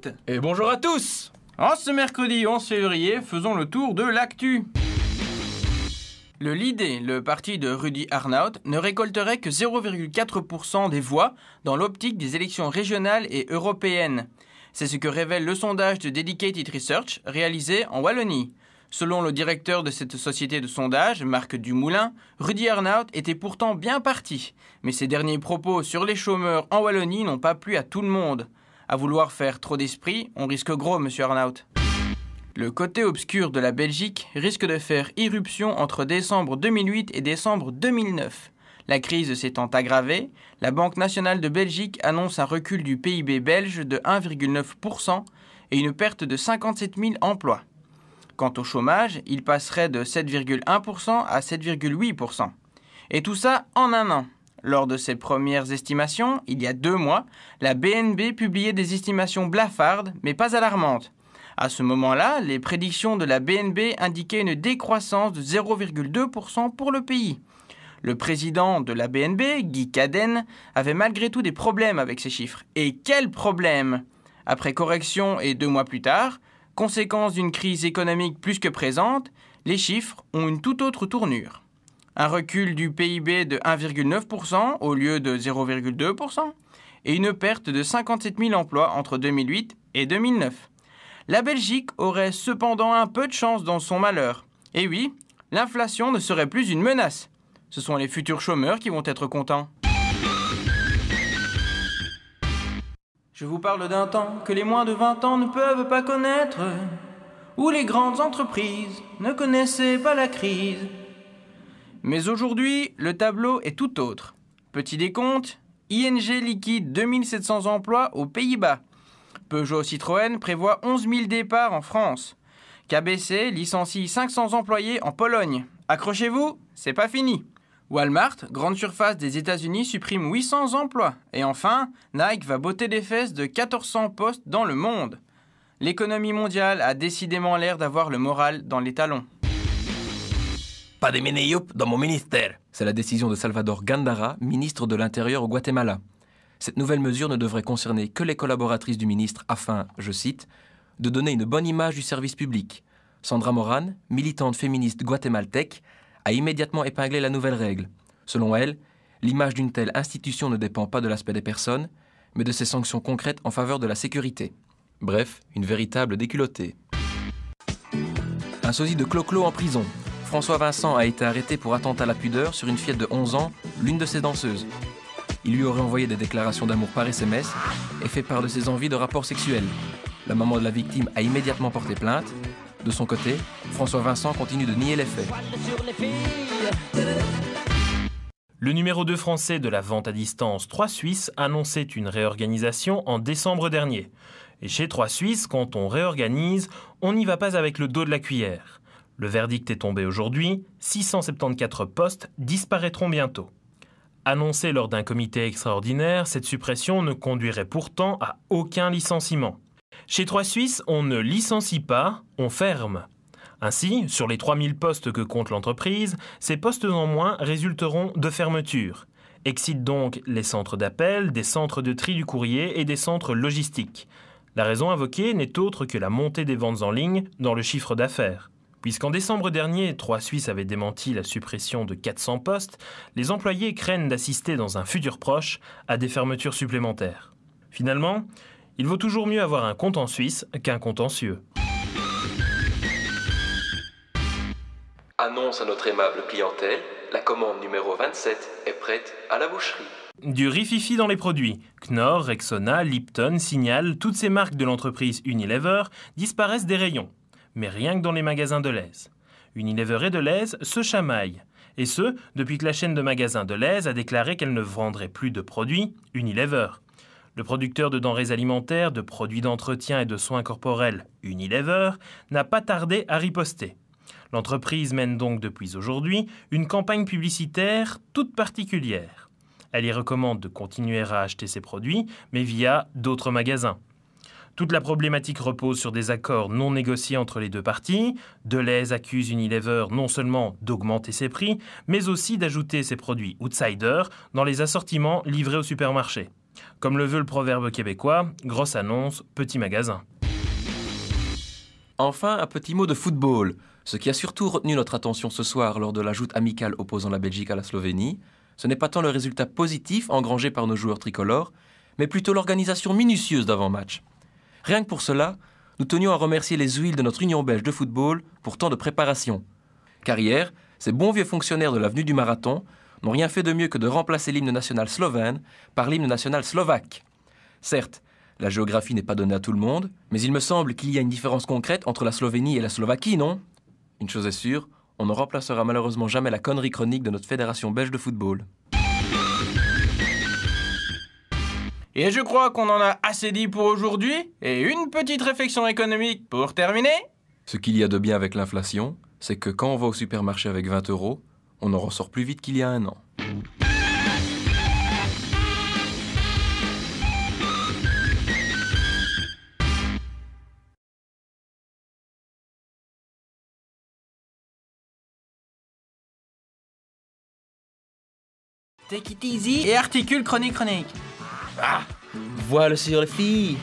Brigitte. Et bonjour à tous. En ce mercredi 11 février, faisons le tour de l'actu. Le LIDE, le parti de Rudy Arnaut, ne récolterait que 0,4% des voix dans l'optique des élections régionales et européennes. C'est ce que révèle le sondage de Dedicated Research réalisé en Wallonie. Selon le directeur de cette société de sondage, Marc Dumoulin, Rudy Arnaut était pourtant bien parti. Mais ses derniers propos sur les chômeurs en Wallonie n'ont pas plu à tout le monde. À vouloir faire trop d'esprit, on risque gros, monsieur Arnaut. Le côté obscur de la Belgique risque de faire irruption entre décembre 2008 et décembre 2009. La crise s'étant aggravée, la Banque nationale de Belgique annonce un recul du PIB belge de 1,9% et une perte de 57 000 emplois. Quant au chômage, il passerait de 7,1% à 7,8%. Et tout ça en un an. Lors de ses premières estimations, il y a 2 mois, la BNB publiait des estimations blafardes, mais pas alarmantes. À ce moment-là, les prédictions de la BNB indiquaient une décroissance de 0,2% pour le pays. Le président de la BNB, Guy Cadenne, avait malgré tout des problèmes avec ces chiffres. Et quels problèmes ? Après correction et 2 mois plus tard, conséquence d'une crise économique plus que présente, les chiffres ont une toute autre tournure. Un recul du PIB de 1,9% au lieu de 0,2% et une perte de 57 000 emplois entre 2008 et 2009. La Belgique aurait cependant un peu de chance dans son malheur. Et oui, l'inflation ne serait plus une menace. Ce sont les futurs chômeurs qui vont être contents. Je vous parle d'un temps que les moins de 20 ans ne peuvent pas connaître, où les grandes entreprises ne connaissaient pas la crise. Mais aujourd'hui, le tableau est tout autre. Petit décompte, ING liquide 2700 emplois aux Pays-Bas. Peugeot Citroën prévoit 11 000 départs en France. KBC licencie 500 employés en Pologne. Accrochez-vous, c'est pas fini. Walmart, grande surface des États-Unis, supprime 800 emplois. Et enfin, Nike va botter les fesses de 1400 postes dans le monde. L'économie mondiale a décidément l'air d'avoir le moral dans les talons. Pas de Meneyup dans mon ministère. C'est la décision de Salvador Gandara, ministre de l'Intérieur au Guatemala. Cette nouvelle mesure ne devrait concerner que les collaboratrices du ministre afin, je cite, de donner une bonne image du service public. Sandra Moran, militante féministe guatémaltèque, a immédiatement épinglé la nouvelle règle. Selon elle, l'image d'une telle institution ne dépend pas de l'aspect des personnes, mais de ses sanctions concrètes en faveur de la sécurité. Bref, une véritable déculottée. Un sosie de Clo-Clo en prison. François Vincent a été arrêté pour attentat à la pudeur sur une fillette de 11 ans, l'une de ses danseuses. Il lui aurait envoyé des déclarations d'amour par SMS et fait part de ses envies de rapports sexuels. La maman de la victime a immédiatement porté plainte. De son côté, François Vincent continue de nier les faits. Le numéro 2 français de la vente à distance 3 Suisse annonçait une réorganisation en décembre dernier. Et chez 3 Suisse, quand on réorganise, on n'y va pas avec le dos de la cuillère. Le verdict est tombé aujourd'hui, 674 postes disparaîtront bientôt. Annoncée lors d'un comité extraordinaire, cette suppression ne conduirait pourtant à aucun licenciement. Chez 3 Suisse, on ne licencie pas, on ferme. Ainsi, sur les 3000 postes que compte l'entreprise, ces postes en moins résulteront de fermetures. Excitent donc les centres d'appel, des centres de tri du courrier et des centres logistiques. La raison invoquée n'est autre que la montée des ventes en ligne dans le chiffre d'affaires. Puisqu'en décembre dernier, 3 Suisse avait démenti la suppression de 400 postes, les employés craignent d'assister dans un futur proche à des fermetures supplémentaires. Finalement, il vaut toujours mieux avoir un compte en Suisse qu'un contentieux. Annonce à notre aimable clientèle, la commande numéro 27 est prête à la boucherie. Du rififi dans les produits. Knorr, Rexona, Lipton, Signal, toutes ces marques de l'entreprise Unilever disparaissent des rayons. Mais rien que dans les magasins Delhaize. Unilever et Delhaize se chamaillent. Et ce, depuis que la chaîne de magasins Delhaize a déclaré qu'elle ne vendrait plus de produits Unilever. Le producteur de denrées alimentaires, de produits d'entretien et de soins corporels Unilever n'a pas tardé à riposter. L'entreprise mène donc depuis aujourd'hui une campagne publicitaire toute particulière. Elle y recommande de continuer à acheter ses produits, mais via d'autres magasins. Toute la problématique repose sur des accords non négociés entre les deux parties. Delhaize accuse Unilever non seulement d'augmenter ses prix, mais aussi d'ajouter ses produits outsiders dans les assortiments livrés au supermarché. Comme le veut le proverbe québécois, grosse annonce, petit magasin. Enfin, un petit mot de football. Ce qui a surtout retenu notre attention ce soir lors de la joute amicale opposant la Belgique à la Slovénie, ce n'est pas tant le résultat positif engrangé par nos joueurs tricolores, mais plutôt l'organisation minutieuse d'avant-match. Rien que pour cela, nous tenions à remercier les huiles de notre Union belge de football pour tant de préparation. Car hier, ces bons vieux fonctionnaires de l'avenue du Marathon n'ont rien fait de mieux que de remplacer l'hymne national slovène par l'hymne national slovaque. Certes, la géographie n'est pas donnée à tout le monde, mais il me semble qu'il y a une différence concrète entre la Slovénie et la Slovaquie, non ? Une chose est sûre, on ne remplacera malheureusement jamais la connerie chronique de notre fédération belge de football. Et je crois qu'on en a assez dit pour aujourd'hui. Et une petite réflexion économique pour terminer. Ce qu'il y a de bien avec l'inflation, c'est que quand on va au supermarché avec 20 €, on en ressort plus vite qu'il y a un an. Take it easy et articule chronique. Voilà sur les filles.